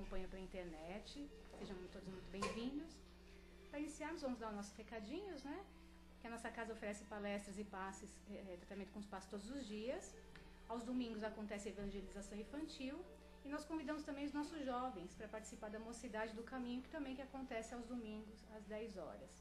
acompanham pela internet. Sejam todos muito bem-vindos. Para iniciarmos, vamos dar os nossos recadinhos, né? Que a nossa casa oferece palestras e passes, tratamento com os passos todos os dias. Aos domingos acontece a evangelização infantil. E nós convidamos também os nossos jovens para participar da Mocidade do Caminho, que acontece aos domingos, às 10 horas.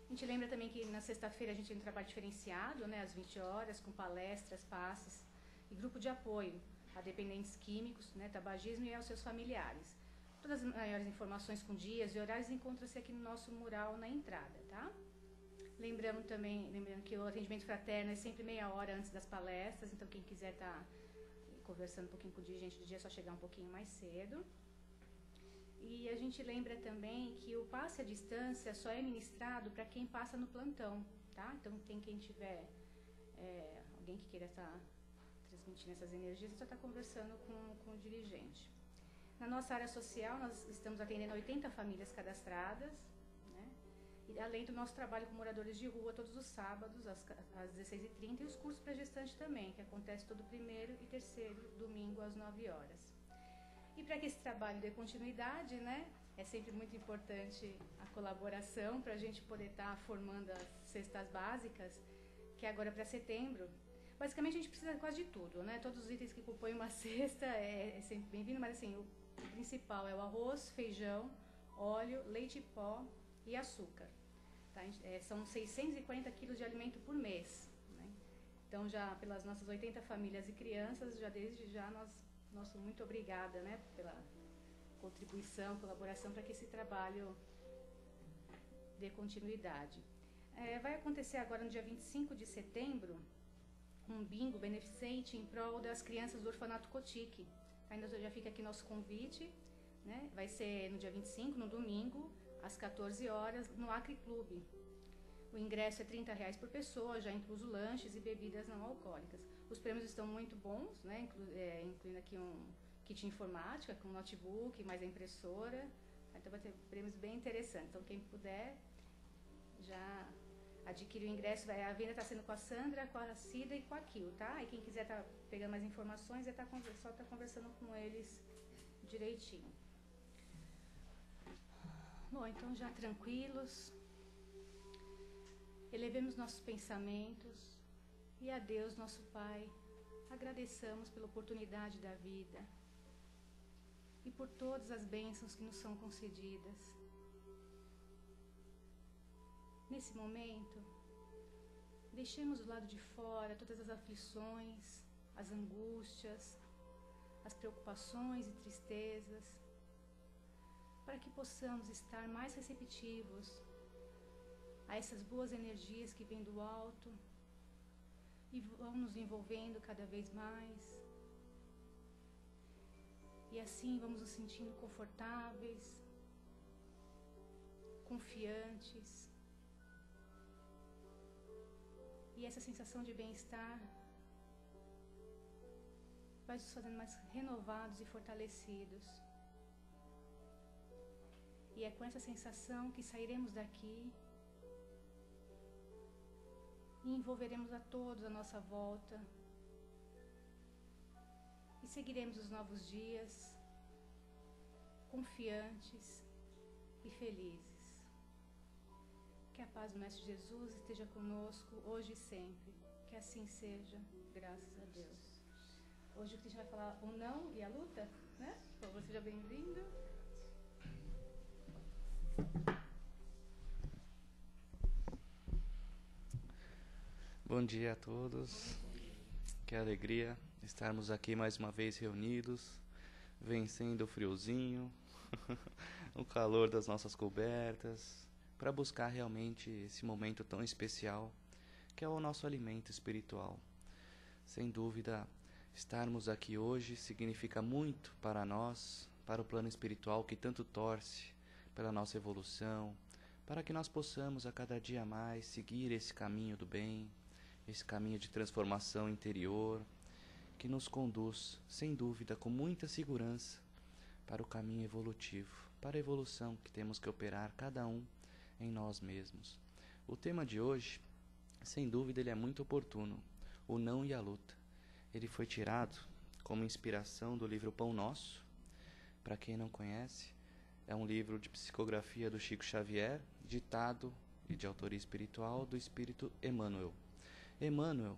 A gente lembra também que na sexta-feira a gente tem um trabalho diferenciado, né, às 20 horas, com palestras, passes e grupo de apoio a dependentes químicos, né, tabagismo e aos seus familiares. Todas as maiores informações com dias e horários encontram-se aqui no nosso mural na entrada, tá? Lembrando que o atendimento fraterno é sempre meia hora antes das palestras, então quem quiser estar conversando um pouquinho com o dirigente do dia é só chegar um pouquinho mais cedo. E a gente lembra também que o passe à distância só é ministrado para quem passa no plantão, tá? Então quem tiver alguém que queira estar transmitindo essas energias, só está conversando com o dirigente. Na nossa área social, nós estamos atendendo 80 famílias cadastradas, né? E além do nosso trabalho com moradores de rua todos os sábados, às 16h30, e os cursos para gestante também, que acontece todo primeiro e terceiro domingo às 9 horas. E para que esse trabalho dê continuidade, né, é sempre muito importante a colaboração para a gente poder estar formando as cestas básicas, que é agora para setembro. Basicamente a gente precisa quase de tudo, né? Todos os itens que compõem uma cesta é sempre bem-vindo, mas assim, o principal é o arroz, feijão, óleo, leite em pó e açúcar. Tá? São 640 quilos de alimento por mês, né? Então já pelas nossas 80 famílias e crianças, já desde já nosso muito obrigada, né, pela contribuição, colaboração para que esse trabalho dê continuidade. Vai acontecer agora no dia 25 de setembro um bingo beneficente em prol das crianças do orfanato Cotique. Ainda já fica aqui nosso convite, né? Vai ser no dia 25, no domingo, às 14 horas, no Acre Clube. O ingresso é R$30 por pessoa, já incluso lanches e bebidas não alcoólicas. Os prêmios estão muito bons, né? Incluindo aqui um kit informática com notebook, mais a impressora. Então vai ter prêmios bem interessantes. Então quem puder já adquire o ingresso. A venda está sendo com a Sandra, com a Cida e com a Kil, tá? E quem quiser estar pegando mais informações, só estar conversando com eles direitinho. Bom, então já tranquilos, elevemos nossos pensamentos e a Deus, nosso Pai, agradeçamos pela oportunidade da vida e por todas as bênçãos que nos são concedidas. Nesse momento, deixemos do lado de fora todas as aflições, as angústias, as preocupações e tristezas, para que possamos estar mais receptivos a essas boas energias que vêm do alto e vão nos envolvendo cada vez mais. E assim vamos nos sentindo confortáveis, confiantes. E essa sensação de bem-estar vai nos fazendo mais renovados e fortalecidos. E é com essa sensação que sairemos daqui e envolveremos a todos à nossa volta. E seguiremos os novos dias confiantes e felizes. Que a paz do Mestre Jesus esteja conosco hoje e sempre. Que assim seja, graças a Deus. Hoje o Cristian vai falar o não e a luta, né? Por favor, seja bem-vindo. Bom dia a todos. Que alegria estarmos aqui mais uma vez reunidos, vencendo o friozinho, o calor das nossas cobertas, para buscar realmente esse momento tão especial que é o nosso alimento espiritual. Sem dúvida, estarmos aqui hoje significa muito para nós, para o plano espiritual que tanto torce pela nossa evolução, para que nós possamos a cada dia mais seguir esse caminho do bem, esse caminho de transformação interior, que nos conduz, sem dúvida, com muita segurança, para o caminho evolutivo, para a evolução que temos que operar cada um em nós mesmos. O tema de hoje, sem dúvida, ele é muito oportuno, o não e a luta. Ele foi tirado como inspiração do livro Pão Nosso, para quem não conhece, é um livro de psicografia do Chico Xavier, ditado e de autoria espiritual do espírito Emmanuel. Emmanuel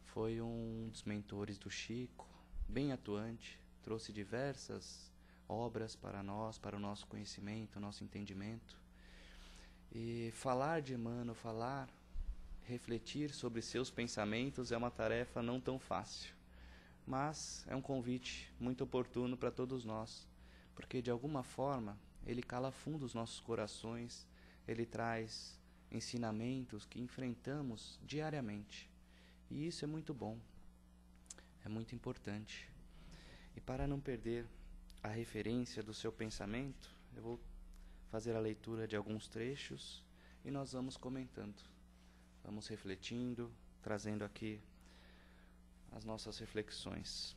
foi um dos mentores do Chico, bem atuante, trouxe diversas obras para nós, para o nosso conhecimento, nosso entendimento. E falar de Emmanuel, refletir sobre seus pensamentos é uma tarefa não tão fácil, mas é um convite muito oportuno para todos nós, porque de alguma forma ele cala fundo os nossos corações, ele traz ensinamentos que enfrentamos diariamente, e isso é muito bom, é muito importante. E para não perder a referência do seu pensamento, eu vou fazer a leitura de alguns trechos e nós vamos comentando. Vamos refletindo, trazendo aqui as nossas reflexões.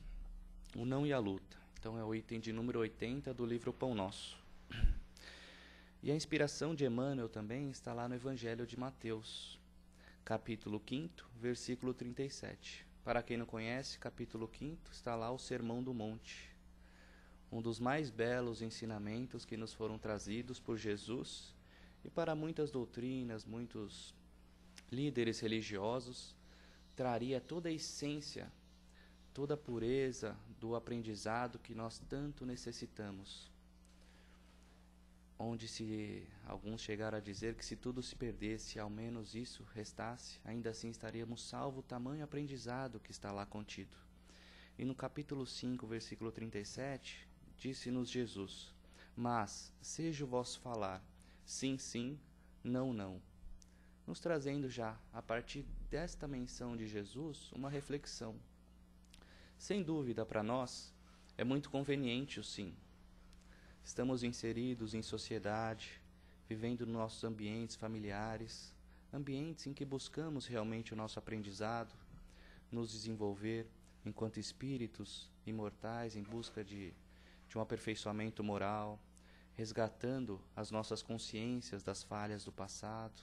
O não e a luta. Então é o item de número 80 do livro Pão Nosso. E a inspiração de Emmanuel também está lá no Evangelho de Mateus, capítulo 5, versículo 37. Para quem não conhece, capítulo 5 está lá o Sermão do Monte. Um dos mais belos ensinamentos que nos foram trazidos por Jesus e para muitas doutrinas, muitos líderes religiosos, traria toda a essência, toda a pureza do aprendizado que nós tanto necessitamos. Onde se alguns chegaram a dizer que se tudo se perdesse, ao menos isso restasse, ainda assim estaríamos salvo o tamanho aprendizado que está lá contido. E no capítulo 5, versículo 37, disse-nos Jesus: mas seja o vosso falar, sim, sim, não, não. Nos trazendo já, a partir desta menção de Jesus, uma reflexão. Sem dúvida, para nós, é muito conveniente o sim. Estamos inseridos em sociedade, vivendo nos nossos ambientes familiares, ambientes em que buscamos realmente o nosso aprendizado, nos desenvolver enquanto espíritos imortais em busca de um aperfeiçoamento moral, resgatando as nossas consciências das falhas do passado.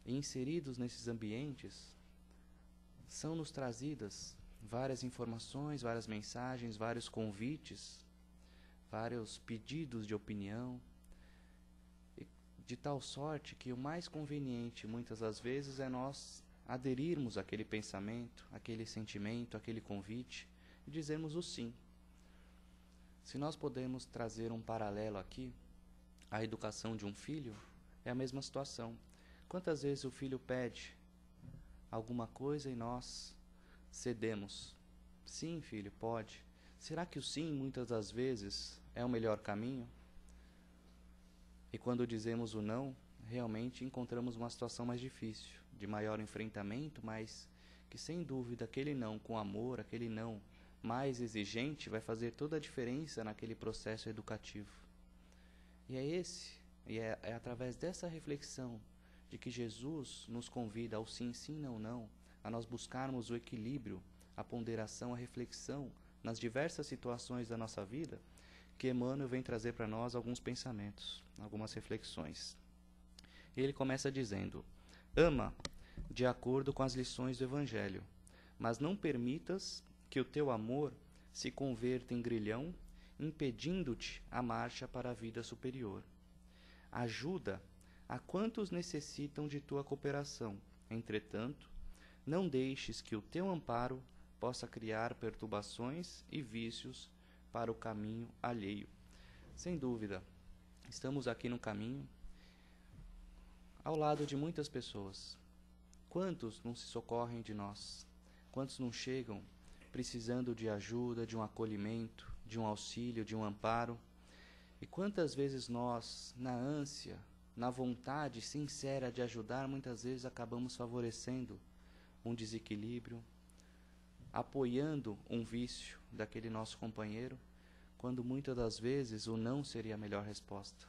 E inseridos nesses ambientes, são-nos trazidas várias informações, várias mensagens, vários convites, vários pedidos de opinião, de tal sorte que o mais conveniente, muitas das vezes, é nós aderirmos àquele pensamento, àquele sentimento, àquele convite, e dizermos o sim. Se nós podemos trazer um paralelo aqui, a educação de um filho é a mesma situação. Quantas vezes o filho pede alguma coisa e nós cedemos? Sim, filho, pode. Será que o sim, muitas das vezes, é o melhor caminho? E quando dizemos o não, realmente encontramos uma situação mais difícil, de maior enfrentamento, mas que sem dúvida aquele não com amor, aquele não mais exigente, vai fazer toda a diferença naquele processo educativo. E é através dessa reflexão de que Jesus nos convida ao sim, sim, não, não, a nós buscarmos o equilíbrio, a ponderação, a reflexão nas diversas situações da nossa vida, que Emmanuel vem trazer para nós alguns pensamentos, algumas reflexões. Ele começa dizendo: ama de acordo com as lições do Evangelho, mas não permitas que o teu amor se converta em grilhão, impedindo-te a marcha para a vida superior. Ajuda a quantos necessitam de tua cooperação. Entretanto, não deixes que o teu amparo possa criar perturbações e vícios para o caminho alheio. Sem dúvida, estamos aqui no caminho, ao lado de muitas pessoas. Quantos não se socorrem de nós? Quantos não chegam precisando de ajuda, de um acolhimento, de um auxílio, de um amparo? E quantas vezes nós, na ânsia, na vontade sincera de ajudar, muitas vezes acabamos favorecendo um desequilíbrio, apoiando um vício daquele nosso companheiro, quando muitas das vezes o não seria a melhor resposta.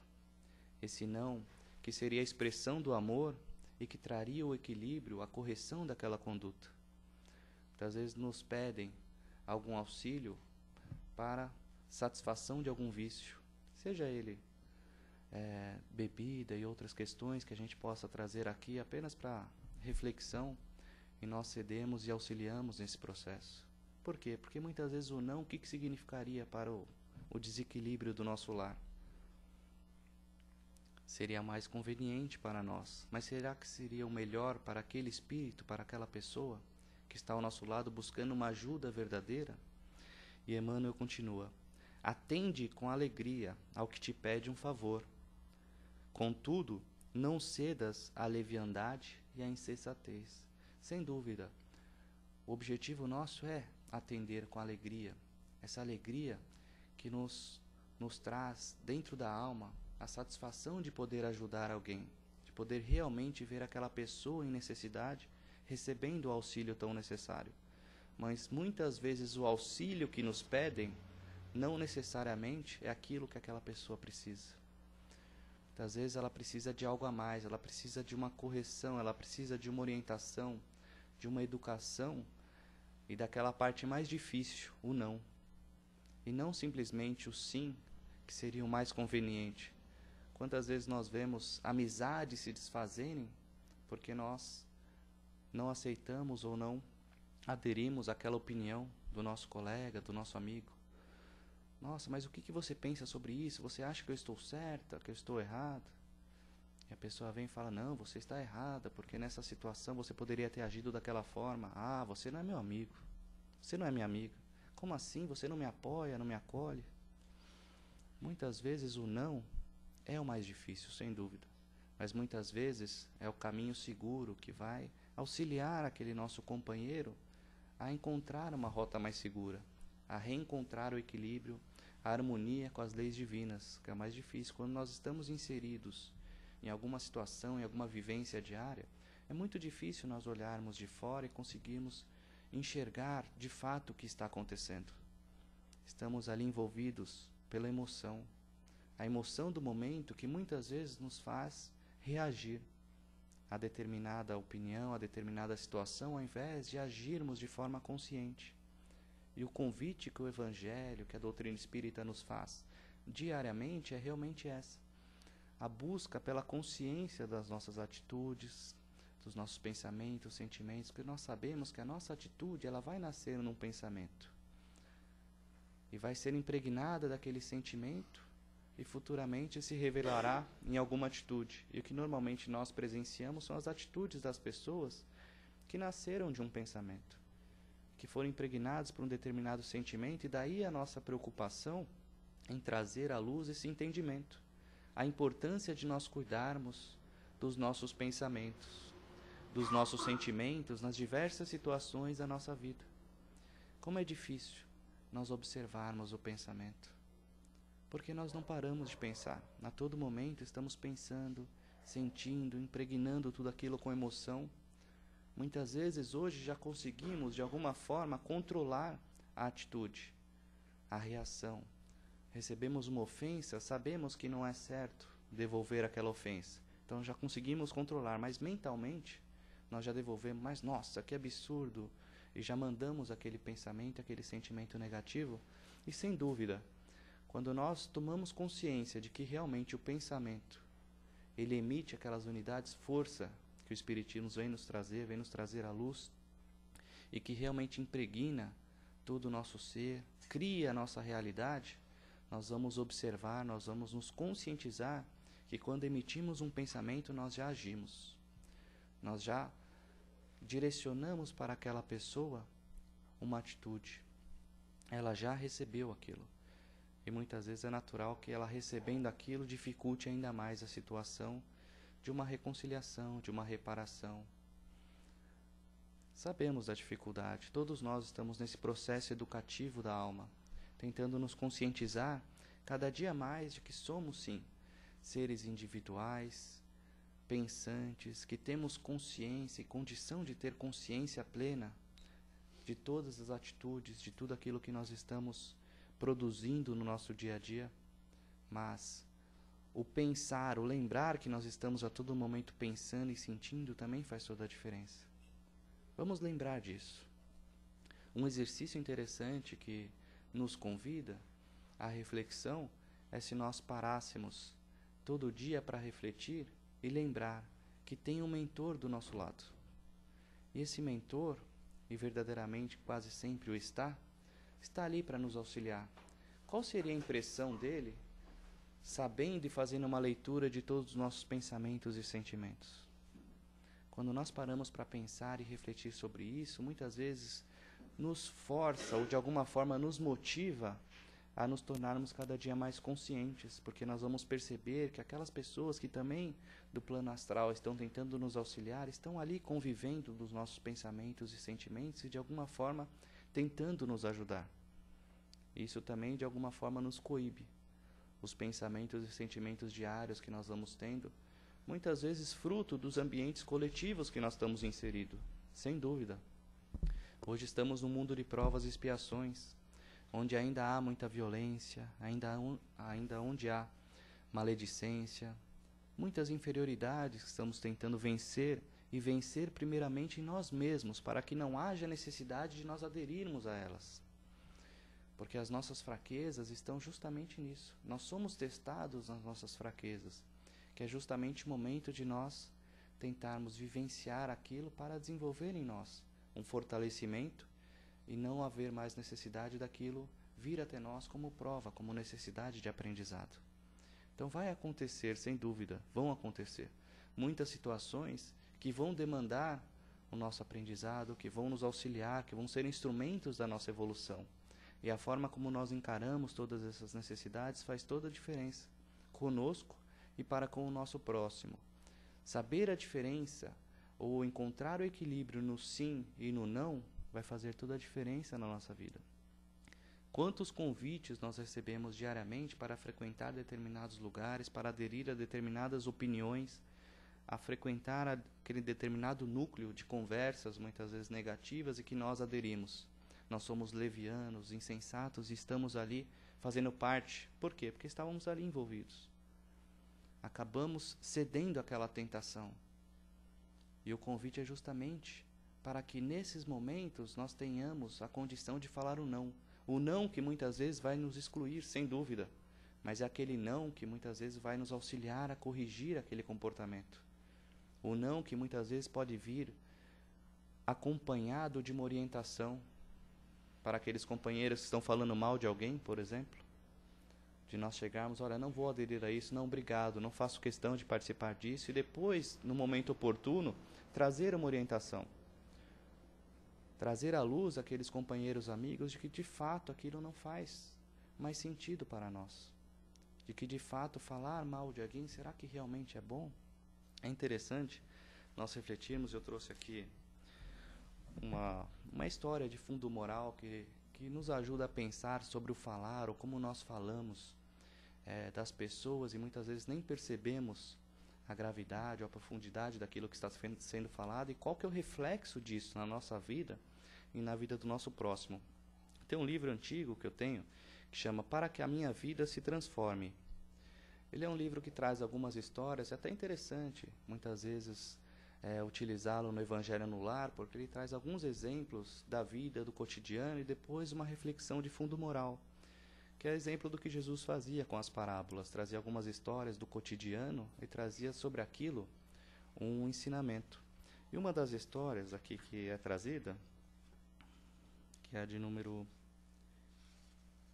Esse não, que seria a expressão do amor e que traria o equilíbrio, a correção daquela conduta. Muitas vezes nos pedem algum auxílio para satisfação de algum vício, seja ele bebida e outras questões que a gente possa trazer aqui apenas para reflexão, e nós cedemos e auxiliamos nesse processo. Por quê? Porque muitas vezes o não, o que significaria para o desequilíbrio do nosso lar. Seria mais conveniente para nós, mas será que seria o melhor para aquele espírito, para aquela pessoa que está ao nosso lado buscando uma ajuda verdadeira? E Emmanuel continua: atende com alegria ao que te pede um favor. Contudo, não cedas à leviandade e à insensatez. Sem dúvida, o objetivo nosso é atender com alegria. Essa alegria que nos traz dentro da alma a satisfação de poder ajudar alguém, de poder realmente ver aquela pessoa em necessidade recebendo o auxílio tão necessário. Mas muitas vezes o auxílio que nos pedem não necessariamente é aquilo que aquela pessoa precisa. Muitas vezes ela precisa de algo a mais, ela precisa de uma correção, ela precisa de uma orientação, de uma educação e daquela parte mais difícil, o não. E não simplesmente o sim, que seria o mais conveniente. Quantas vezes nós vemos amizades se desfazerem porque nós não aceitamos ou não aderimos àquela opinião do nosso colega, do nosso amigo. Nossa, mas o que você pensa sobre isso? Você acha que eu estou certa, que eu estou errada? E a pessoa vem e fala: não, você está errada, porque nessa situação você poderia ter agido daquela forma. Ah, você não é meu amigo. Você não é minha amiga. Como assim? Você não me apoia, não me acolhe? Muitas vezes o não é o mais difícil, sem dúvida. Mas muitas vezes é o caminho seguro que vai auxiliar aquele nosso companheiro a encontrar uma rota mais segura, a reencontrar o equilíbrio, a harmonia com as leis divinas, que é mais difícil. Quando nós estamos inseridos em alguma situação, em alguma vivência diária, é muito difícil nós olharmos de fora e conseguirmos enxergar de fato o que está acontecendo. Estamos ali envolvidos pela emoção, a emoção do momento que muitas vezes nos faz reagir a determinada opinião, a determinada situação, ao invés de agirmos de forma consciente. E o convite que o Evangelho, que a doutrina espírita nos faz diariamente é realmente essa: a busca pela consciência das nossas atitudes, dos nossos pensamentos, sentimentos, porque nós sabemos que a nossa atitude ela vai nascer num pensamento e vai ser impregnada daquele sentimento e futuramente se revelará em alguma atitude. E o que normalmente nós presenciamos são as atitudes das pessoas que nasceram de um pensamento, que foram impregnados por um determinado sentimento, e daí a nossa preocupação em trazer à luz esse entendimento, a importância de nós cuidarmos dos nossos pensamentos, dos nossos sentimentos nas diversas situações da nossa vida. Como é difícil nós observarmos o pensamento, porque nós não paramos de pensar. A todo momento estamos pensando, sentindo, impregnando tudo aquilo com emoção. Muitas vezes hoje já conseguimos de alguma forma controlar a atitude, a reação. Recebemos uma ofensa, sabemos que não é certo devolver aquela ofensa, então já conseguimos controlar, mas mentalmente nós já devolvemos: mas nossa, que absurdo, e já mandamos aquele pensamento, aquele sentimento negativo. E sem dúvida, quando nós tomamos consciência de que realmente o pensamento ele emite aquelas unidades força que o Espiritismo vem nos trazer à luz, e que realmente impregna todo o nosso ser, cria a nossa realidade, nós vamos observar, nós vamos nos conscientizar que quando emitimos um pensamento nós já agimos, nós já direcionamos para aquela pessoa uma atitude, ela já recebeu aquilo. E muitas vezes é natural que ela, recebendo aquilo, dificulte ainda mais a situação de uma reconciliação, de uma reparação. Sabemos da dificuldade, todos nós estamos nesse processo educativo da alma, tentando nos conscientizar cada dia mais de que somos, sim, seres individuais, pensantes, que temos consciência e condição de ter consciência plena de todas as atitudes, de tudo aquilo que nós estamos produzindo no nosso dia a dia. Mas o pensar, o lembrar que nós estamos a todo momento pensando e sentindo também faz toda a diferença. Vamos lembrar disso. Um exercício interessante que nos convida à reflexão é se nós parássemos todo dia para refletir e lembrar que tem um mentor do nosso lado. E esse mentor, e verdadeiramente quase sempre o está ali para nos auxiliar. qual seria a impressão dele, sabendo e fazendo uma leitura de todos os nossos pensamentos e sentimentos? Quando nós paramos para pensar e refletir sobre isso, muitas vezes nos força ou de alguma forma nos motiva a nos tornarmos cada dia mais conscientes, porque nós vamos perceber que aquelas pessoas que também do plano astral estão tentando nos auxiliar, estão ali convivendo nos nossos pensamentos e sentimentos e de alguma forma tentando nos ajudar. Isso também de alguma forma nos coíbe. Os pensamentos e sentimentos diários que nós vamos tendo, muitas vezes fruto dos ambientes coletivos que nós estamos inseridos, sem dúvida. Hoje estamos num mundo de provas e expiações, onde ainda há muita violência, ainda onde há maledicência, muitas inferioridades que estamos tentando vencer, e vencer primeiramente em nós mesmos, para que não haja necessidade de nós aderirmos a elas. Porque as nossas fraquezas estão justamente nisso. Nós somos testados nas nossas fraquezas, que é justamente o momento de nós tentarmos vivenciar aquilo para desenvolver em nós um fortalecimento e não haver mais necessidade daquilo vir até nós como prova, como necessidade de aprendizado. Então vai acontecer, sem dúvida, vão acontecer muitas situações que vão demandar o nosso aprendizado, que vão nos auxiliar, que vão ser instrumentos da nossa evolução. E a forma como nós encaramos todas essas necessidades faz toda a diferença, conosco e para com o nosso próximo. Saber a diferença, ou encontrar o equilíbrio no sim e no não, vai fazer toda a diferença na nossa vida. Quantos convites nós recebemos diariamente para frequentar determinados lugares, para aderir a determinadas opiniões, a frequentar aquele determinado núcleo de conversas, muitas vezes negativas, e que nós aderimos. Nós somos levianos, insensatos, e estamos ali fazendo parte. Por quê? Porque estávamos ali envolvidos. Acabamos cedendo àquela tentação. E o convite é justamente para que nesses momentos nós tenhamos a condição de falar o não. O não que muitas vezes vai nos excluir, sem dúvida, mas é aquele não que muitas vezes vai nos auxiliar a corrigir aquele comportamento. O não que muitas vezes pode vir acompanhado de uma orientação para aqueles companheiros que estão falando mal de alguém, por exemplo, de nós chegarmos, olha, não vou aderir a isso, não, obrigado, não faço questão de participar disso, e depois, no momento oportuno, trazer uma orientação. Trazer à luz aqueles companheiros amigos de que, de fato, aquilo não faz mais sentido para nós. De que, de fato, falar mal de alguém, será que realmente é bom? É interessante nós refletirmos, eu trouxe aqui uma história de fundo moral que nos ajuda a pensar sobre o falar, ou como nós falamos das pessoas, e muitas vezes nem percebemos a gravidade ou a profundidade daquilo que está sendo falado, e qual que é o reflexo disso na nossa vida e na vida do nosso próximo. Tem um livro antigo que eu tenho, que chama Para que a Minha Vida se Transforme. Ele é um livro que traz algumas histórias, é até interessante, muitas vezes, utilizá-lo no Evangelho no Lar, porque ele traz alguns exemplos da vida, do cotidiano, e depois uma reflexão de fundo moral, que é exemplo do que Jesus fazia com as parábolas. Trazia algumas histórias do cotidiano e trazia sobre aquilo um ensinamento. E uma das histórias aqui que é trazida, que é a de número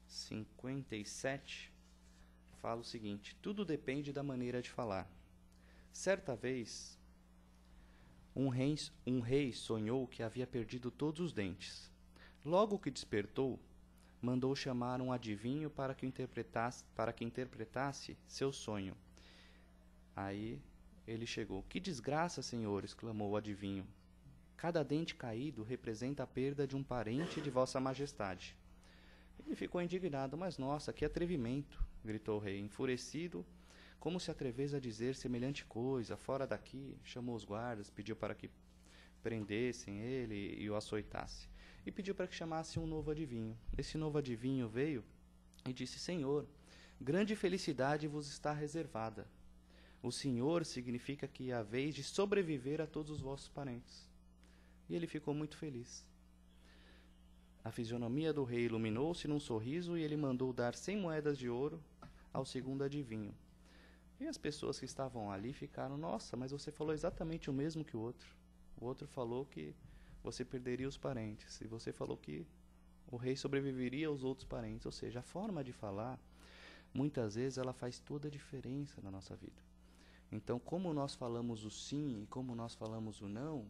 57, fala o seguinte: tudo depende da maneira de falar. Certa vez, um rei sonhou que havia perdido todos os dentes. Logo que despertou, mandou chamar um adivinho para que interpretasse seu sonho. Aí ele chegou. Que desgraça, senhor! Exclamou o adivinho. Cada dente caído representa a perda de um parente de vossa majestade. Ele ficou indignado. Mas nossa, que atrevimento! Gritou o rei, enfurecido. Como se atrevesse a dizer semelhante coisa? Fora daqui! Chamou os guardas, pediu para que prendessem ele e o açoitasse. E pediu para que chamasse um novo adivinho. Esse novo adivinho veio e disse: Senhor, grande felicidade vos está reservada. O Senhor significa que é a vez de sobreviver a todos os vossos parentes. E ele ficou muito feliz. A fisionomia do rei iluminou-se num sorriso e ele mandou dar 100 moedas de ouro ao segundo adivinho. E as pessoas que estavam ali ficaram: nossa, mas você falou exatamente o mesmo que o outro. O outro falou que você perderia os parentes, e você falou que o rei sobreviveria aos outros parentes. Ou seja, a forma de falar, muitas vezes, ela faz toda a diferença na nossa vida. Então, como nós falamos o sim e como nós falamos o não,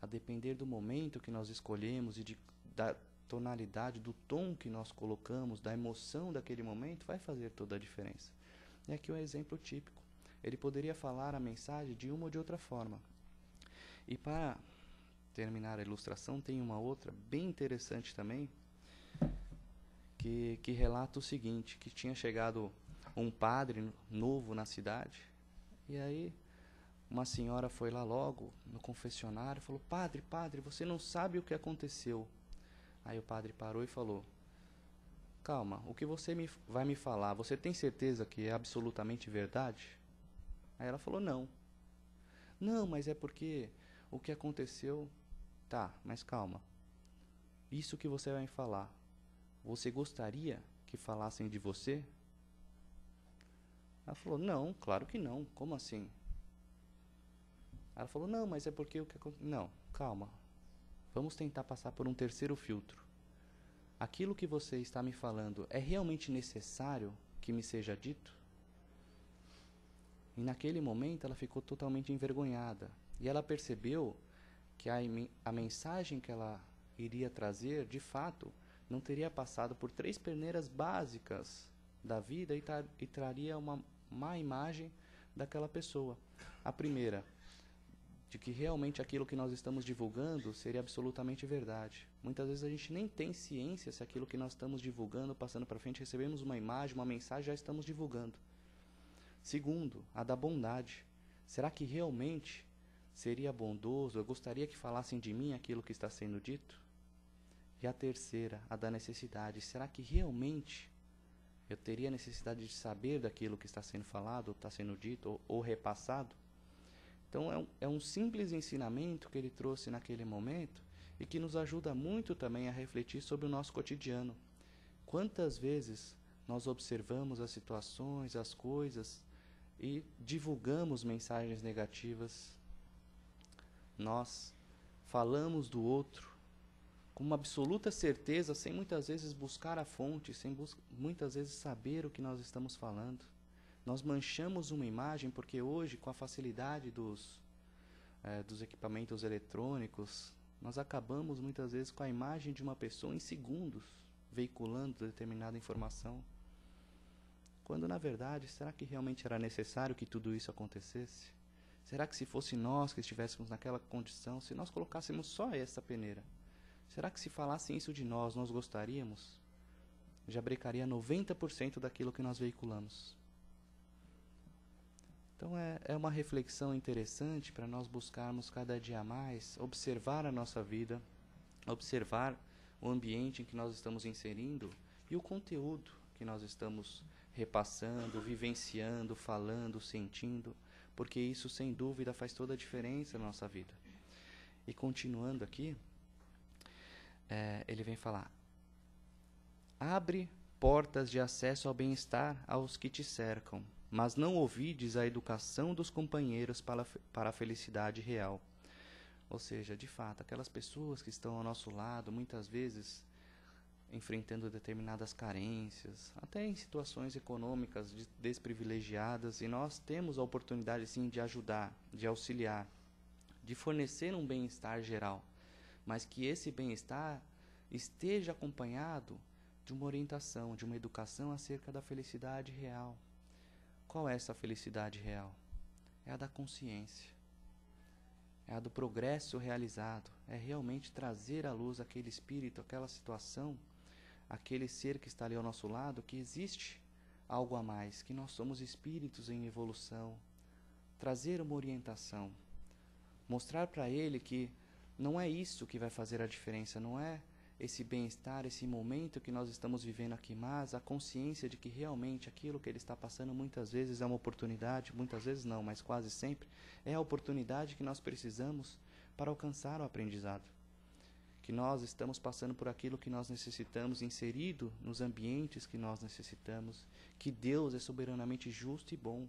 a depender do momento que nós escolhemos e da tonalidade, do tom que nós colocamos, da emoção daquele momento, vai fazer toda a diferença. E aqui um exemplo típico. Ele poderia falar a mensagem de uma ou de outra forma. E para terminar a ilustração, tem uma outra bem interessante também, que relata o seguinte, que tinha chegado um padre novo na cidade, e aí uma senhora foi lá logo no confessionário e falou: padre, você não sabe o que aconteceu. Aí o padre parou e falou: calma, o que você vai me falar, você tem certeza que é absolutamente verdade? Aí ela falou: não, mas é porque o que aconteceu... Tá, mas calma. Isso que você vai me falar, você gostaria que falassem de você? Ela falou: não, claro que não. Como assim? Ela falou: não, mas é porque o que aconteceu... Não, calma. Vamos tentar passar por um terceiro filtro. Aquilo que você está me falando é realmente necessário que me seja dito? E naquele momento ela ficou totalmente envergonhada. E ela percebeu que a mensagem que ela iria trazer, de fato, não teria passado por 3 peneiras básicas da vida e traria uma má imagem daquela pessoa. A primeira, de que realmente aquilo que nós estamos divulgando seria absolutamente verdade. Muitas vezes a gente nem tem ciência se aquilo que nós estamos divulgando, passando para frente, recebemos uma imagem, uma mensagem, já estamos divulgando. Segundo, a da bondade. Será que realmente seria bondoso, eu gostaria que falassem de mim aquilo que está sendo dito? E a terceira, a da necessidade. Será que realmente eu teria necessidade de saber daquilo que está sendo falado, ou está sendo dito, ou repassado? Então é um simples ensinamento que ele trouxe naquele momento e que nos ajuda muito também a refletir sobre o nosso cotidiano. Quantas vezes nós observamos as situações, as coisas e divulgamos mensagens negativas? Nós falamos do outro com uma absoluta certeza, sem muitas vezes buscar a fonte, sem muitas vezes saber o que nós estamos falando. Nós manchamos uma imagem porque hoje, com a facilidade dos equipamentos eletrônicos, nós acabamos muitas vezes com a imagem de uma pessoa em segundos, veiculando determinada informação. Quando, na verdade, será que realmente era necessário que tudo isso acontecesse? Será que se fosse nós que estivéssemos naquela condição, se nós colocássemos só essa peneira, será que se falassem isso de nós, nós gostaríamos? Já brecaria 90% daquilo que nós veiculamos. Então é uma reflexão interessante para nós buscarmos cada dia mais observar a nossa vida, observar o ambiente em que nós estamos inserindo e o conteúdo que nós estamos repassando, vivenciando, falando, sentindo, porque isso, sem dúvida, faz toda a diferença na nossa vida. E continuando aqui, ele vem falar: abre portas de acesso ao bem-estar aos que te cercam, mas não ouvides a educação dos companheiros para a felicidade real. Ou seja, de fato, aquelas pessoas que estão ao nosso lado, muitas vezes enfrentando determinadas carências, até em situações econômicas desprivilegiadas, e nós temos a oportunidade, sim, de ajudar, de auxiliar, de fornecer um bem-estar geral, mas que esse bem-estar esteja acompanhado de uma orientação, de uma educação acerca da felicidade real. Qual é essa felicidade real? É a da consciência, é a do progresso realizado, é realmente trazer à luz aquele espírito, aquela situação, aquele ser que está ali ao nosso lado, que existe algo a mais, que nós somos espíritos em evolução, trazer uma orientação, mostrar para ele que não é isso que vai fazer a diferença, não é esse bem-estar, esse momento que nós estamos vivendo aqui, mas a consciência de que realmente aquilo que ele está passando muitas vezes é uma oportunidade, muitas vezes não, mas quase sempre, é a oportunidade que nós precisamos para alcançar o aprendizado. Que nós estamos passando por aquilo que nós necessitamos, inserido nos ambientes que nós necessitamos, que Deus é soberanamente justo e bom,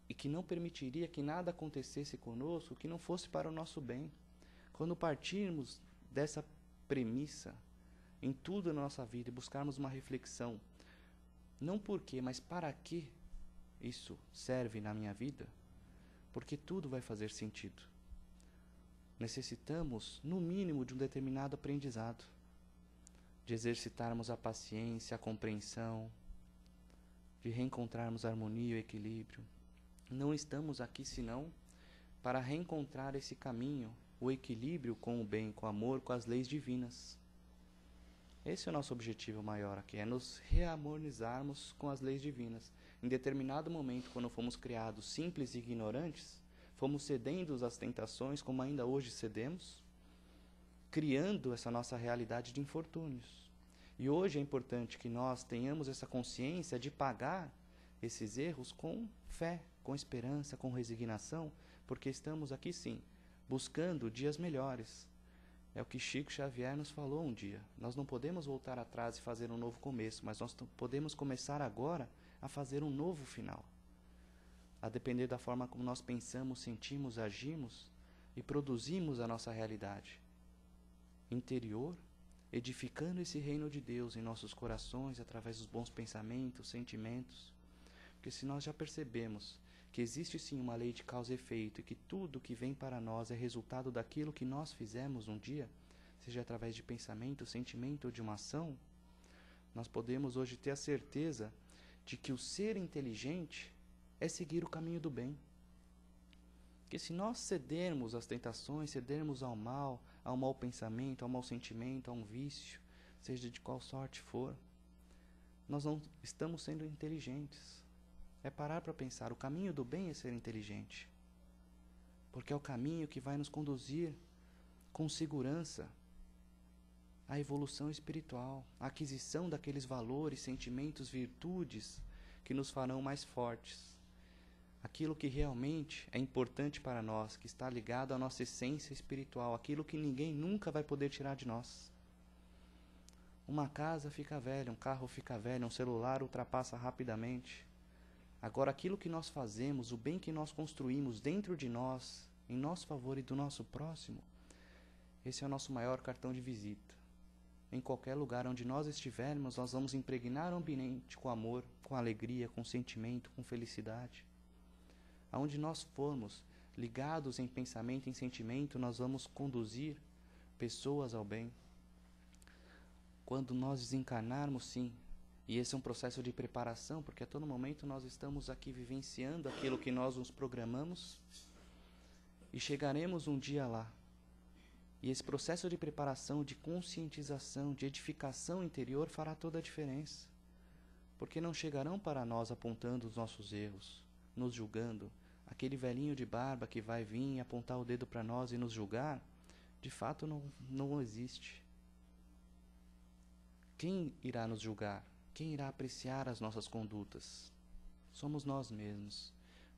e que não permitiria que nada acontecesse conosco que não fosse para o nosso bem. Quando partirmos dessa premissa em tudo na nossa vida e buscarmos uma reflexão, não por quê, mas para que isso serve na minha vida, porque tudo vai fazer sentido. Necessitamos, no mínimo, de um determinado aprendizado, de exercitarmos a paciência, a compreensão, de reencontrarmos a harmonia e o equilíbrio. Não estamos aqui senão para reencontrar esse caminho, o equilíbrio com o bem, com o amor, com as leis divinas. Esse é o nosso objetivo maior aqui, é nos reharmonizarmos com as leis divinas. Em determinado momento, quando fomos criados simples e ignorantes, fomos cedendo às tentações, como ainda hoje cedemos, criando essa nossa realidade de infortúnios. E hoje é importante que nós tenhamos essa consciência de pagar esses erros com fé, com esperança, com resignação, porque estamos aqui sim, buscando dias melhores. É o que Chico Xavier nos falou um dia. Nós não podemos voltar atrás e fazer um novo começo, mas nós podemos começar agora a fazer um novo final. A depender da forma como nós pensamos, sentimos, agimos e produzimos a nossa realidade interior, edificando esse reino de Deus em nossos corações através dos bons pensamentos, sentimentos. Porque se nós já percebemos que existe sim uma lei de causa e efeito e que tudo que vem para nós é resultado daquilo que nós fizemos um dia, seja através de pensamento, sentimento ou de uma ação, nós podemos hoje ter a certeza de que o ser inteligente é seguir o caminho do bem. Porque se nós cedermos às tentações, cedermos ao mau pensamento, ao mau sentimento, a um vício, seja de qual sorte for, nós não estamos sendo inteligentes. É parar para pensar, o caminho do bem é ser inteligente. Porque é o caminho que vai nos conduzir com segurança à evolução espiritual, à aquisição daqueles valores, sentimentos, virtudes que nos farão mais fortes. Aquilo que realmente é importante para nós, que está ligado à nossa essência espiritual, aquilo que ninguém nunca vai poder tirar de nós. Uma casa fica velha, um carro fica velho, um celular ultrapassa rapidamente. Agora, aquilo que nós fazemos, o bem que nós construímos dentro de nós, em nosso favor e do nosso próximo, esse é o nosso maior cartão de visita. Em qualquer lugar onde nós estivermos, nós vamos impregnar o ambiente com amor, com alegria, com sentimento, com felicidade. Aonde nós formos ligados em pensamento e em sentimento, nós vamos conduzir pessoas ao bem. Quando nós desencarnarmos, sim, e esse é um processo de preparação, porque a todo momento nós estamos aqui vivenciando aquilo que nós nos programamos e chegaremos um dia lá. E esse processo de preparação, de conscientização, de edificação interior fará toda a diferença. Porque não chegarão para nós apontando os nossos erros, nos julgando. Aquele velhinho de barba que vai vir e apontar o dedo para nós e nos julgar, de fato não existe. Quem irá nos julgar? Quem irá apreciar as nossas condutas? Somos nós mesmos,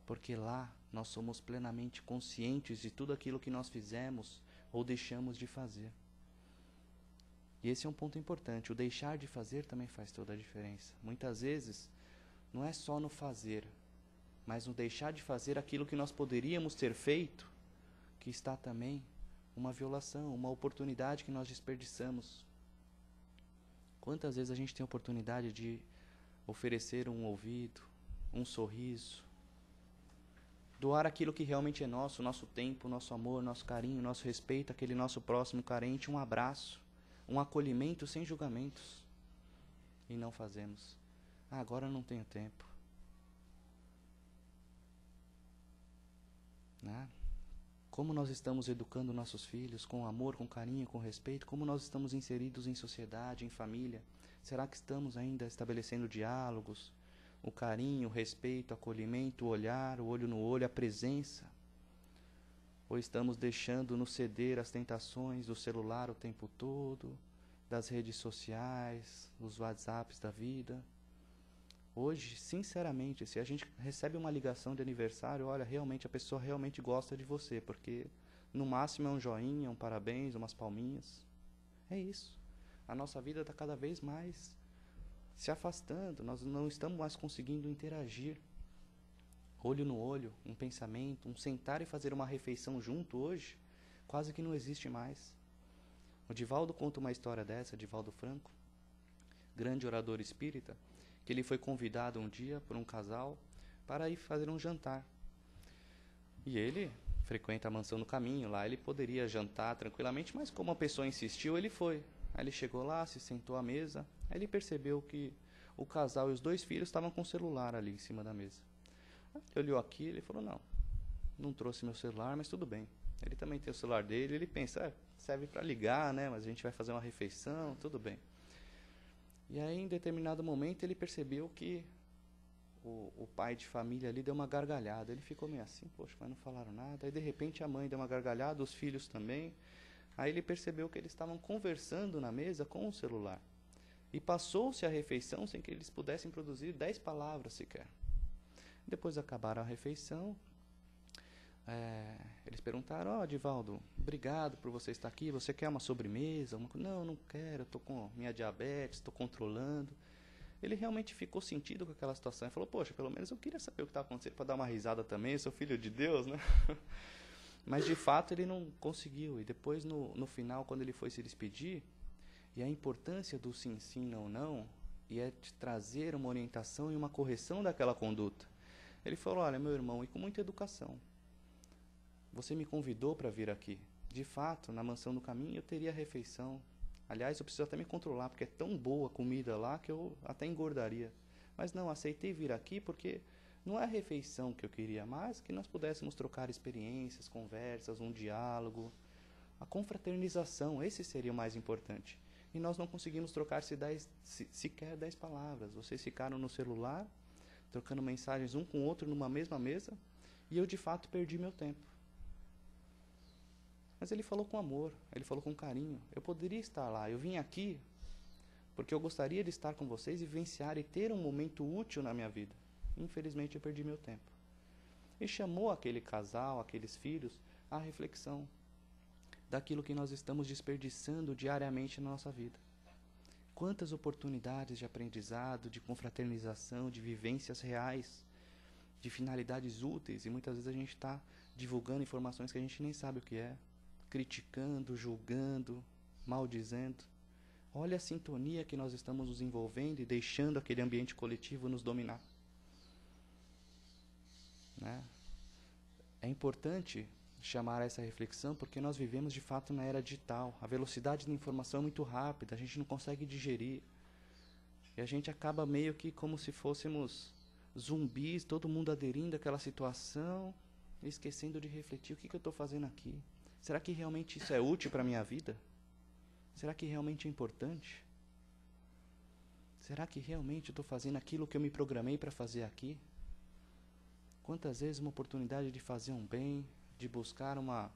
porque lá nós somos plenamente conscientes de tudo aquilo que nós fizemos ou deixamos de fazer. E esse é um ponto importante, o deixar de fazer também faz toda a diferença. Muitas vezes, não é só no fazer, mas no deixar de fazer aquilo que nós poderíamos ter feito, que está também uma violação, uma oportunidade que nós desperdiçamos. Quantas vezes a gente tem a oportunidade de oferecer um ouvido, um sorriso, doar aquilo que realmente é nosso, nosso tempo, nosso amor, nosso carinho, nosso respeito, aquele nosso próximo carente, um abraço, um acolhimento sem julgamentos. E não fazemos. Agora eu não tenho tempo. Né? Como nós estamos educando nossos filhos com amor, com carinho, com respeito? Como nós estamos inseridos em sociedade, em família? Será que estamos ainda estabelecendo diálogos, o carinho, o respeito, o acolhimento, o olhar, o olho no olho, a presença? Ou estamos deixando nos ceder às tentações do celular o tempo todo, das redes sociais, dos WhatsApps da vida? Hoje, sinceramente, se a gente recebe uma ligação de aniversário, olha, realmente a pessoa realmente gosta de você, porque no máximo é um joinha, um parabéns, umas palminhas. É isso. A nossa vida está cada vez mais se afastando, nós não estamos mais conseguindo interagir. Olho no olho, um pensamento, um sentar e fazer uma refeição junto hoje, quase que não existe mais. O Divaldo conta uma história dessa, Divaldo Franco, grande orador espírita, que ele foi convidado um dia por um casal para ir fazer um jantar. E ele frequenta a Mansão do Caminho, lá ele poderia jantar tranquilamente, mas como a pessoa insistiu, ele foi. Aí ele chegou lá, se sentou à mesa, aí ele percebeu que o casal e os 2 filhos estavam com o celular ali em cima da mesa. Ele olhou aqui, ele falou, não trouxe meu celular, mas tudo bem. Ele também tem o celular dele, ele pensa, serve para ligar, né? Mas a gente vai fazer uma refeição, tudo bem. E aí, em determinado momento, ele percebeu que o pai de família ali deu uma gargalhada. Ele ficou meio assim, poxa, mas não falaram nada. Aí, de repente, a mãe deu uma gargalhada, os filhos também. Aí ele percebeu que eles estavam conversando na mesa com o celular. E passou-se a refeição sem que eles pudessem produzir 10 palavras sequer. Depois acabaram a refeição. Eles perguntaram, Divaldo, obrigado por você estar aqui, você quer uma sobremesa? Não quero, estou com minha diabetes, estou controlando. Ele realmente ficou sentido com aquela situação e falou, poxa, pelo menos eu queria saber o que estava acontecendo para dar uma risada também, eu sou filho de Deus, né? Mas de fato ele não conseguiu. E depois no final, quando ele foi se despedir, e a importância do sim, sim, não, não, e é de trazer uma orientação e uma correção daquela conduta. Ele falou, olha, meu irmão, e com muita educação, você me convidou para vir aqui. De fato, na Mansão do Caminho eu teria refeição. Aliás, eu preciso até me controlar, porque é tão boa a comida lá que eu até engordaria. Mas não, aceitei vir aqui porque não é a refeição que eu queria, mas que nós pudéssemos trocar experiências, conversas, um diálogo, a confraternização, esse seria o mais importante. E nós não conseguimos trocar sequer 10 palavras. Vocês ficaram no celular, trocando mensagens um com o outro numa mesma mesa, e eu de fato perdi meu tempo. Mas ele falou com amor, ele falou com carinho. Eu poderia estar lá, eu vim aqui porque eu gostaria de estar com vocês e vivenciar e ter um momento útil na minha vida. Infelizmente eu perdi meu tempo. E chamou aquele casal, aqueles filhos, à reflexão daquilo que nós estamos desperdiçando diariamente na nossa vida. Quantas oportunidades de aprendizado, de confraternização, de vivências reais, de finalidades úteis, e muitas vezes a gente está divulgando informações que a gente nem sabe o que é, criticando, julgando, maldizendo. Olha a sintonia que nós estamos nos envolvendo e deixando aquele ambiente coletivo nos dominar. Né? É importante chamar essa reflexão porque nós vivemos de fato na era digital. A velocidade da informação é muito rápida, a gente não consegue digerir. E a gente acaba meio que como se fôssemos zumbis, todo mundo aderindo àquela situação, esquecendo de refletir o que eu estou fazendo aqui. Será que realmente isso é útil para a minha vida? Será que realmente é importante? Será que realmente eu estou fazendo aquilo que eu me programei para fazer aqui? Quantas vezes uma oportunidade de fazer um bem, de buscar uma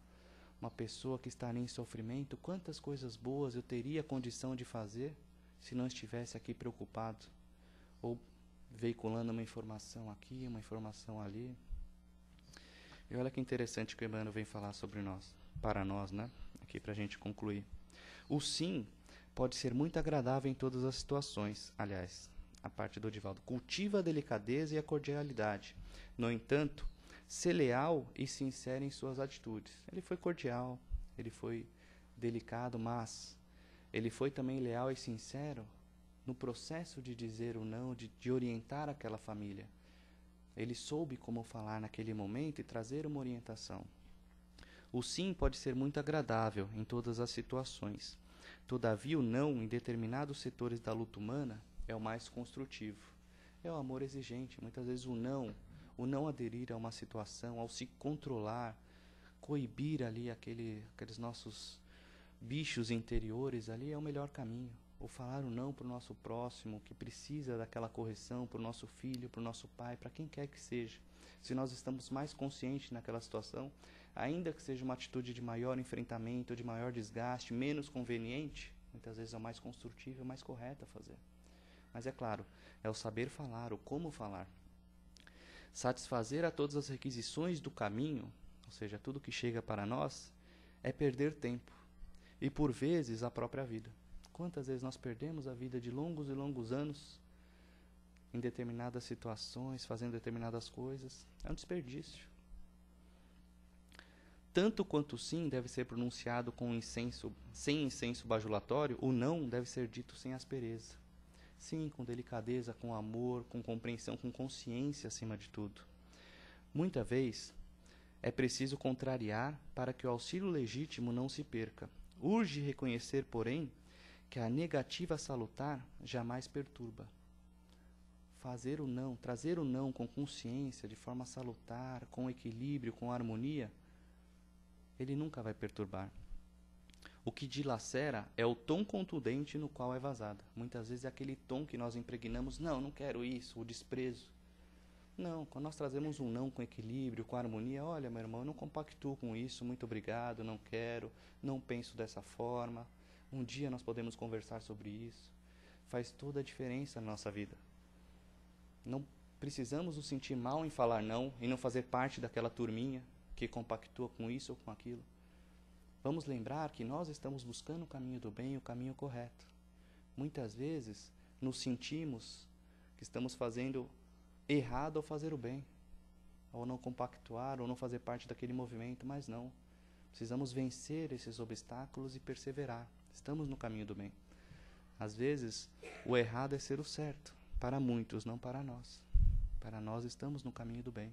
pessoa que está em sofrimento, quantas coisas boas eu teria condição de fazer se não estivesse aqui preocupado ou veiculando uma informação aqui, uma informação ali. E olha que interessante que o Emmanuel vem falar sobre nós, para nós, né? Aqui para a gente concluir. O sim pode ser muito agradável em todas as situações. Aliás, a parte do Divaldo. Cultiva a delicadeza e a cordialidade. No entanto, ser leal e sincero em suas atitudes. Ele foi cordial, ele foi delicado, mas ele foi também leal e sincero no processo de dizer o não, de orientar aquela família. Ele soube como falar naquele momento e trazer uma orientação. O sim pode ser muito agradável em todas as situações. Todavia, o não, em determinados setores da luta humana, é o mais construtivo. É o amor exigente. Muitas vezes o não aderir a uma situação, ao se controlar, coibir ali aqueles nossos bichos interiores ali é o melhor caminho. Ou falar o não para o nosso próximo, que precisa daquela correção, para o nosso filho, para o nosso pai, para quem quer que seja. Se nós estamos mais conscientes naquela situação, ainda que seja uma atitude de maior enfrentamento, de maior desgaste, menos conveniente, muitas vezes é o mais construtivo, é o mais correto a fazer. Mas é claro, é o saber falar, o como falar. Satisfazer a todas as requisições do caminho, ou seja, tudo que chega para nós, é perder tempo. E por vezes a própria vida. Quantas vezes nós perdemos a vida de longos e longos anos em determinadas situações, fazendo determinadas coisas? É um desperdício. tanto quanto o sim deve ser pronunciado com incenso, sem incenso bajulatório, o não deve ser dito sem aspereza. Sim, com delicadeza, com amor, com compreensão, com consciência acima de tudo. Muita vez é preciso contrariar para que o auxílio legítimo não se perca. Urge reconhecer, porém, que a negativa salutar jamais perturba. Fazer o não, trazer o não com consciência, de forma salutar, com equilíbrio, com harmonia, ele nunca vai perturbar. O que dilacera é o tom contundente no qual é vazada. Muitas vezes é aquele tom que nós impregnamos, não quero isso, o desprezo. Não, quando nós trazemos um não com equilíbrio, com harmonia, olha, meu irmão, eu não compactuo com isso, muito obrigado, não quero, não penso dessa forma. Um dia nós podemos conversar sobre isso. Faz toda a diferença na nossa vida. Não precisamos nos sentir mal em falar não e não fazer parte daquela turminha que compactua com isso ou com aquilo. Vamos lembrar que nós estamos buscando o caminho do bem, o caminho correto. Muitas vezes nos sentimos que estamos fazendo errado ao fazer o bem, ou não compactuar, ou não fazer parte daquele movimento, mas não. Precisamos vencer esses obstáculos e perseverar. Estamos no caminho do bem. Às vezes, o errado é ser o certo, para muitos, não para nós. Para nós estamos no caminho do bem.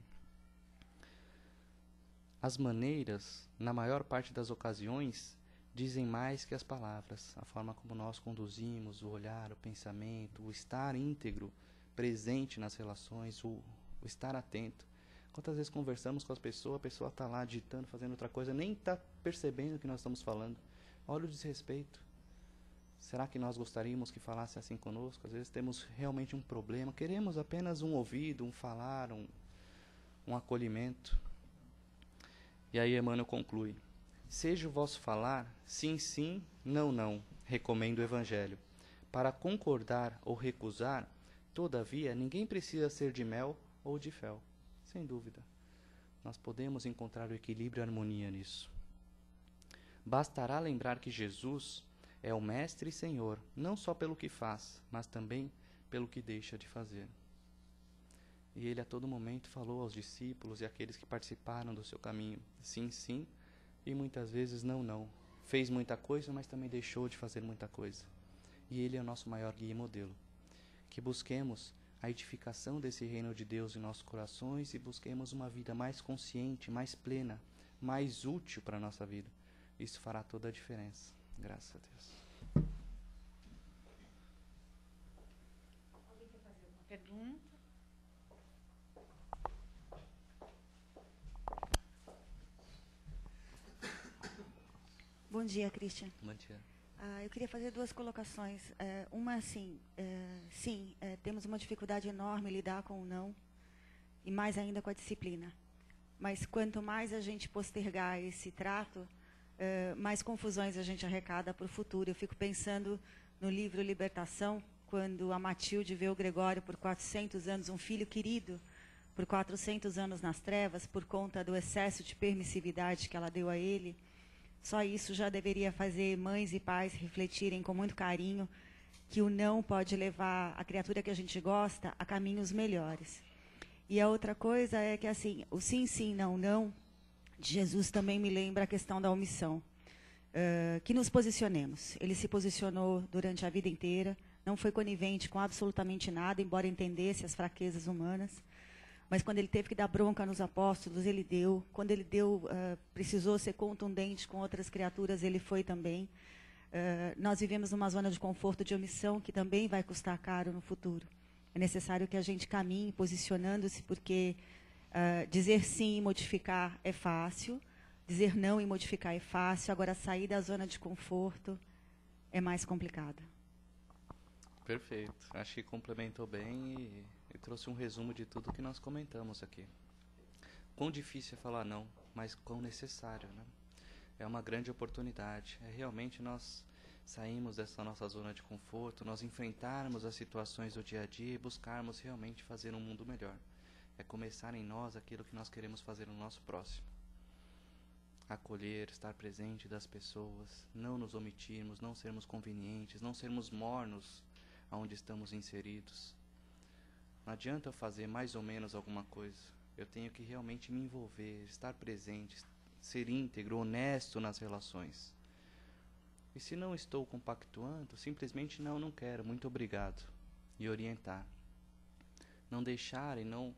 As maneiras, na maior parte das ocasiões, dizem mais que as palavras. A forma como nós conduzimos, o olhar, o pensamento, o estar íntegro, presente nas relações, o estar atento. Quantas vezes conversamos com as pessoas, a pessoa está lá digitando, fazendo outra coisa, nem está percebendo o que nós estamos falando. Olha o desrespeito. Será que nós gostaríamos que falasse assim conosco? Às vezes temos realmente um problema, queremos apenas um ouvido, um falar, um acolhimento. E aí Emmanuel conclui: seja o vosso falar sim, sim, não, não, recomendo o Evangelho. Para concordar ou recusar, todavia, ninguém precisa ser de mel ou de fel. Sem dúvida. Nós podemos encontrar o equilíbrio e a harmonia nisso. Bastará lembrar que Jesus é o Mestre e Senhor, não só pelo que faz, mas também pelo que deixa de fazer. E ele a todo momento falou aos discípulos e àqueles que participaram do seu caminho, sim, sim, e muitas vezes não, não. Fez muita coisa, mas também deixou de fazer muita coisa. E ele é o nosso maior guia e modelo. Que busquemos a edificação desse reino de Deus em nossos corações e busquemos uma vida mais consciente, mais plena, mais útil para a nossa vida. Isso fará toda a diferença. Graças a Deus. Alguém quer fazer alguma pergunta? Bom dia, Christian. Bom dia. Eu queria fazer duas colocações. Uma, assim, temos uma dificuldade enorme em lidar com o não, e mais ainda com a disciplina. Mas quanto mais a gente postergar esse trato, mais confusões a gente arrecada para o futuro. Eu fico pensando no livro Libertação, quando a Matilde vê o Gregório por 400 anos, um filho querido, por 400 anos nas trevas, por conta do excesso de permissividade que ela deu a ele. Só isso já deveria fazer mães e pais refletirem com muito carinho que o não pode levar a criatura que a gente gosta a caminhos melhores. E a outra coisa é que, assim, o sim, sim, não, não, de Jesus também me lembra a questão da omissão. Que nos posicionemos. Ele se posicionou durante a vida inteira, não foi conivente com absolutamente nada, embora entendesse as fraquezas humanas. Mas quando ele teve que dar bronca nos apóstolos, ele deu. Quando ele precisou ser contundente com outras criaturas, ele foi também. Nós vivemos numa zona de conforto, de omissão, que também vai custar caro no futuro. É necessário que a gente caminhe posicionando-se, porque dizer sim e modificar é fácil, dizer não e modificar é fácil, agora sair da zona de conforto é mais complicado. Perfeito. Acho que complementou bem e trouxe um resumo de tudo que nós comentamos aqui. Quão difícil é falar não, mas quão necessário, né? É uma grande oportunidade. É realmente nós sairmos dessa nossa zona de conforto, nós enfrentarmos as situações do dia a dia e buscarmos realmente fazer um mundo melhor. É começar em nós aquilo que nós queremos fazer no nosso próximo. Acolher, estar presente das pessoas, não nos omitirmos, não sermos convenientes, não sermos mornos aonde estamos inseridos. Não adianta eu fazer mais ou menos alguma coisa. Eu tenho que realmente me envolver, estar presente, ser íntegro, honesto nas relações. E se não estou compactuando, simplesmente não quero, muito obrigado. E orientar. Não deixar e não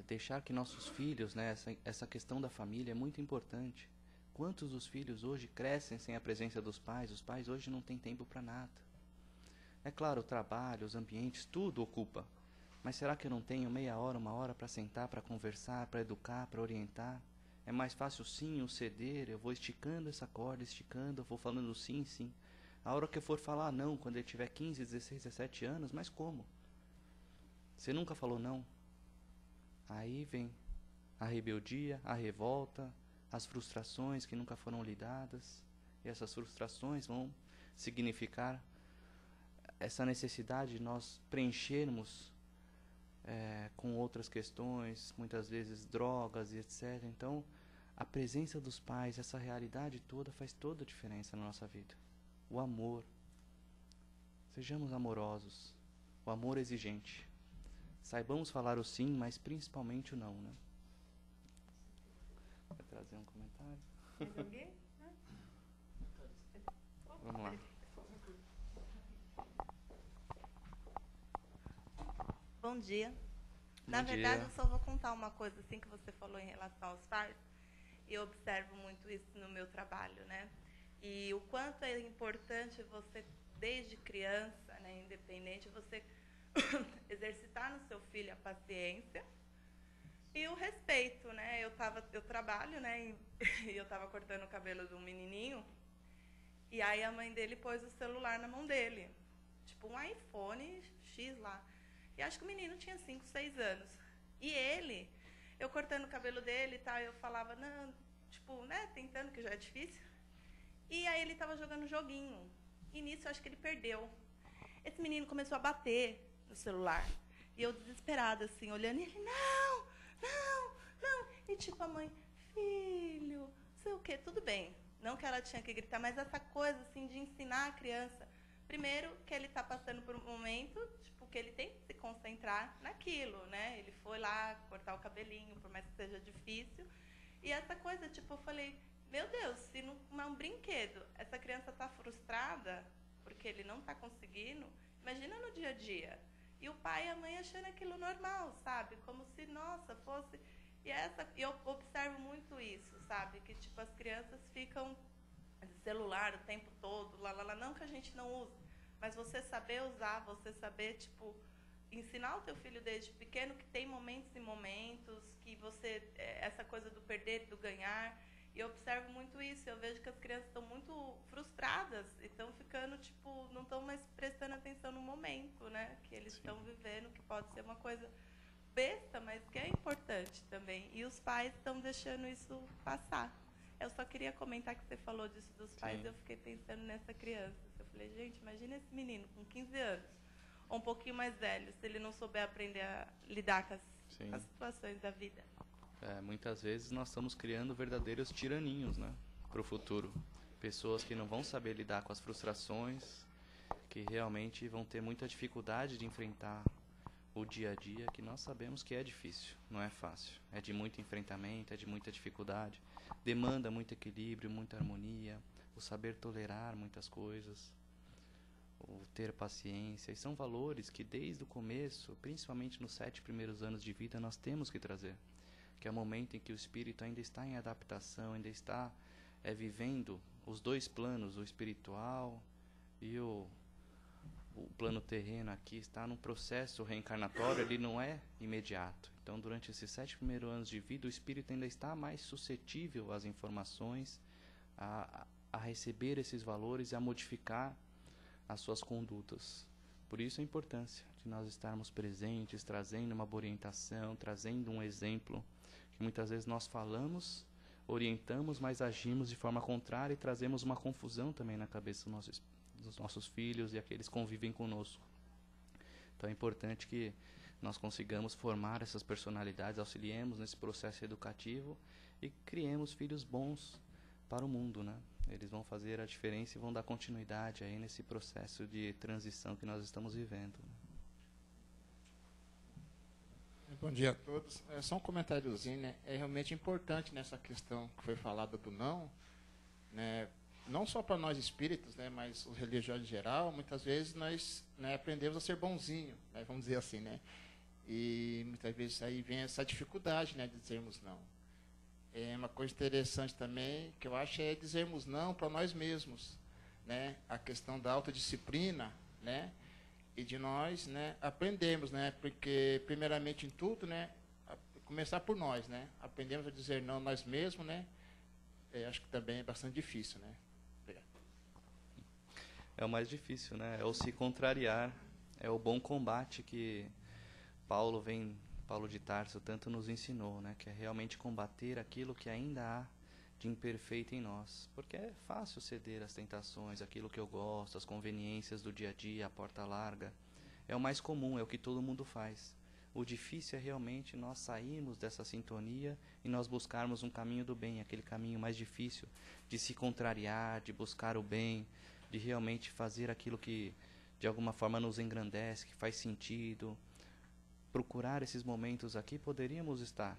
deixar que nossos filhos, né, essa questão da família é muito importante. Quantos dos filhos hoje crescem sem a presença dos pais? Os pais hoje não têm tempo para nada. É claro, o trabalho, os ambientes, tudo ocupa. Mas será que eu não tenho meia hora, uma hora para sentar, para conversar, para educar, para orientar? É mais fácil sim o ceder, eu vou esticando essa corda, esticando, eu vou falando sim, sim. A hora que eu for falar não, quando ele tiver 15, 16, 17 anos, mas como? Você nunca falou não? Aí vem a rebeldia, a revolta, as frustrações que nunca foram lidadas. E essas frustrações vão significar essa necessidade de nós preenchermos com outras questões, muitas vezes drogas e etc. Então, a presença dos pais, essa realidade toda faz toda a diferença na nossa vida. O amor. Sejamos amorosos. O amor exigente. Saibamos falar o sim, mas principalmente o não, né? Vai trazer um comentário? Mais alguém? Vamos lá. Bom dia. Bom Na verdade, dia. eu só vou contar uma coisa assim que você falou em relação aos pais. E eu observo muito isso no meu trabalho, né? E o quanto é importante você, desde criança, né, independente, você exercitar no seu filho a paciência e o respeito, né? Eu trabalho, né? E eu estava cortando o cabelo de um menininho. E aí a mãe dele pôs o celular na mão dele. Tipo um iPhone X lá. E acho que o menino tinha 5, 6 anos. E ele, eu cortando o cabelo dele e tal, eu falava, não, tipo, né, tentando, que já é difícil. E aí ele estava jogando joguinho. E nisso eu acho que ele perdeu. Esse menino começou a bater no celular. E eu desesperada, assim, olhando, e ele, não. E tipo, a mãe, filho, não sei o quê, tudo bem. Não que ela tinha que gritar, mas essa coisa, assim, de ensinar a criança. Primeiro, que ele está passando por um momento, tipo, que ele tem que se concentrar naquilo, né? Ele foi lá cortar o cabelinho, por mais que seja difícil. E essa coisa, tipo, eu falei, meu Deus, se não é um brinquedo, essa criança está frustrada porque ele não está conseguindo, imagina no dia a dia. E o pai e a mãe achando aquilo normal, sabe? Como se, nossa, fosse... E eu observo muito isso, sabe? Que, tipo, as crianças ficam no celular o tempo todo, não que a gente não use, mas você saber usar, você saber, tipo, ensinar o teu filho desde pequeno que tem momentos e momentos, que você, essa coisa do perder e do ganhar, e eu observo muito isso, eu vejo que as crianças estão muito frustradas, e estão ficando, tipo, não estão mais prestando atenção no momento, né, que eles estão vivendo, que pode ser uma coisa besta, mas que é importante também, e os pais estão deixando isso passar. Eu só queria comentar que você falou disso dos pais, e eu fiquei pensando nessa criança. Eu falei, gente, imagina esse menino com 15 anos, ou um pouquinho mais velho, se ele não souber aprender a lidar com as situações da vida. Muitas vezes nós estamos criando verdadeiros tiraninhos, né, para o futuro. Pessoas que não vão saber lidar com as frustrações, que realmente vão ter muita dificuldade de enfrentar o dia a dia, que nós sabemos que é difícil, não é fácil. É de muito enfrentamento, é de muita dificuldade. Demanda muito equilíbrio, muita harmonia, o saber tolerar muitas coisas, o ter paciência. E são valores que desde o começo, principalmente nos 7 primeiros anos de vida, nós temos que trazer. Que é o momento em que o espírito ainda está em adaptação, ainda está vivendo os dois planos, o espiritual e o plano terreno aqui, está num processo reencarnatório, ele não é imediato. Então, durante esses 7 primeiros anos de vida, o espírito ainda está mais suscetível às informações, a receber esses valores e a modificar as suas condutas. Por isso a importância de nós estarmos presentes, trazendo uma boa orientação, trazendo um exemplo, que muitas vezes nós falamos, orientamos, mas agimos de forma contrária e trazemos uma confusão também na cabeça dos nossos filhos e aqueles que convivem conosco. Então é importante que nós consigamos formar essas personalidades, auxiliemos nesse processo educativo e criemos filhos bons para o mundo, né? Eles vão fazer a diferença e vão dar continuidade aí nesse processo de transição que nós estamos vivendo, né? Bom dia a todos. É só um comentáriozinho, né? É realmente importante nessa questão que foi falada do não, né? Não só para nós espíritos, né? Mas os religiosos em geral, muitas vezes nós, né, aprendemos a ser bonzinho, né? Vamos dizer assim, né? E muitas vezes aí vem essa dificuldade, né, de dizermos não. É uma coisa interessante também que eu acho é dizermos não para nós mesmos, né? A questão da autodisciplina, né? E de nós, né, aprendermos, né? Porque primeiramente em tudo, né, começar por nós, né? Aprendemos a dizer não nós mesmos, né? Acho que também é bastante difícil, né? Obrigado. É o mais difícil, né? É o se contrariar, é o bom combate que Paulo de Tarso tanto nos ensinou, né? Que é realmente combater aquilo que ainda há de imperfeito em nós. Porque é fácil ceder às tentações, aquilo que eu gosto, as conveniências do dia a dia, a porta larga. É o mais comum, é o que todo mundo faz. O difícil é realmente nós sairmos dessa sintonia e nós buscarmos um caminho do bem, aquele caminho mais difícil de se contrariar, de buscar o bem, de realmente fazer aquilo que de alguma forma nos engrandece, que faz sentido. Procurar esses momentos aqui, poderíamos estar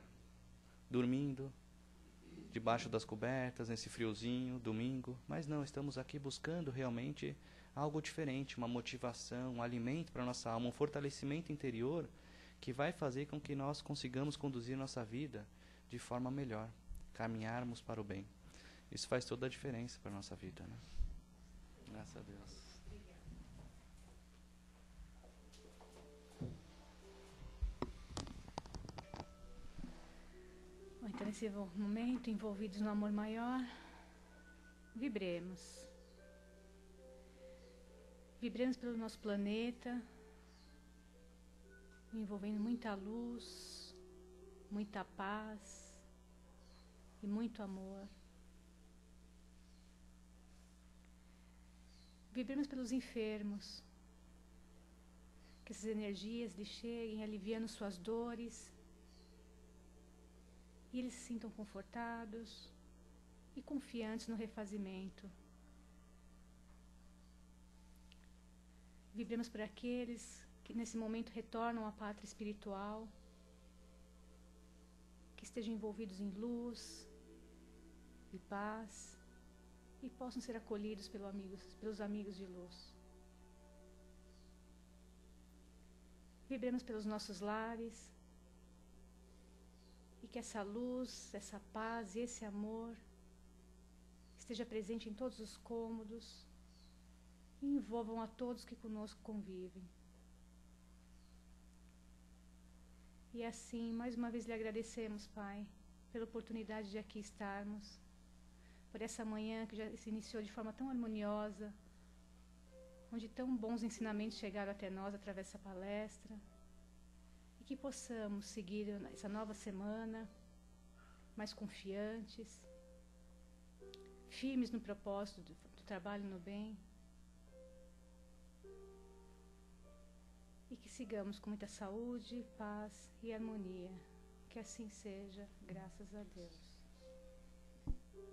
dormindo, debaixo das cobertas, nesse friozinho, domingo, mas não, estamos aqui buscando realmente algo diferente, uma motivação, um alimento para a nossa alma, um fortalecimento interior que vai fazer com que nós consigamos conduzir nossa vida de forma melhor, caminharmos para o bem. Isso faz toda a diferença para a nossa vida, né? Graças a Deus. Bom, então, nesse momento, envolvidos no amor maior, vibremos. Vibremos pelo nosso planeta, envolvendo muita luz, muita paz e muito amor. Vibremos pelos enfermos, que essas energias lhes cheguem aliviando suas dores e eles se sintam confortados e confiantes no refazimento. Vibremos por aqueles que nesse momento retornam à pátria espiritual, que estejam envolvidos em luz e paz e possam ser acolhidos pelos amigos de luz. Vibremos pelos nossos lares e que essa luz, essa paz e esse amor esteja presente em todos os cômodos e envolvam a todos que conosco convivem. E assim, mais uma vez lhe agradecemos, Pai, pela oportunidade de aqui estarmos, por essa manhã que já se iniciou de forma tão harmoniosa, onde tão bons ensinamentos chegaram até nós através dessa palestra, e que possamos seguir essa nova semana mais confiantes, firmes no propósito do trabalho no bem, e que sigamos com muita saúde, paz e harmonia. Que assim seja, graças a Deus.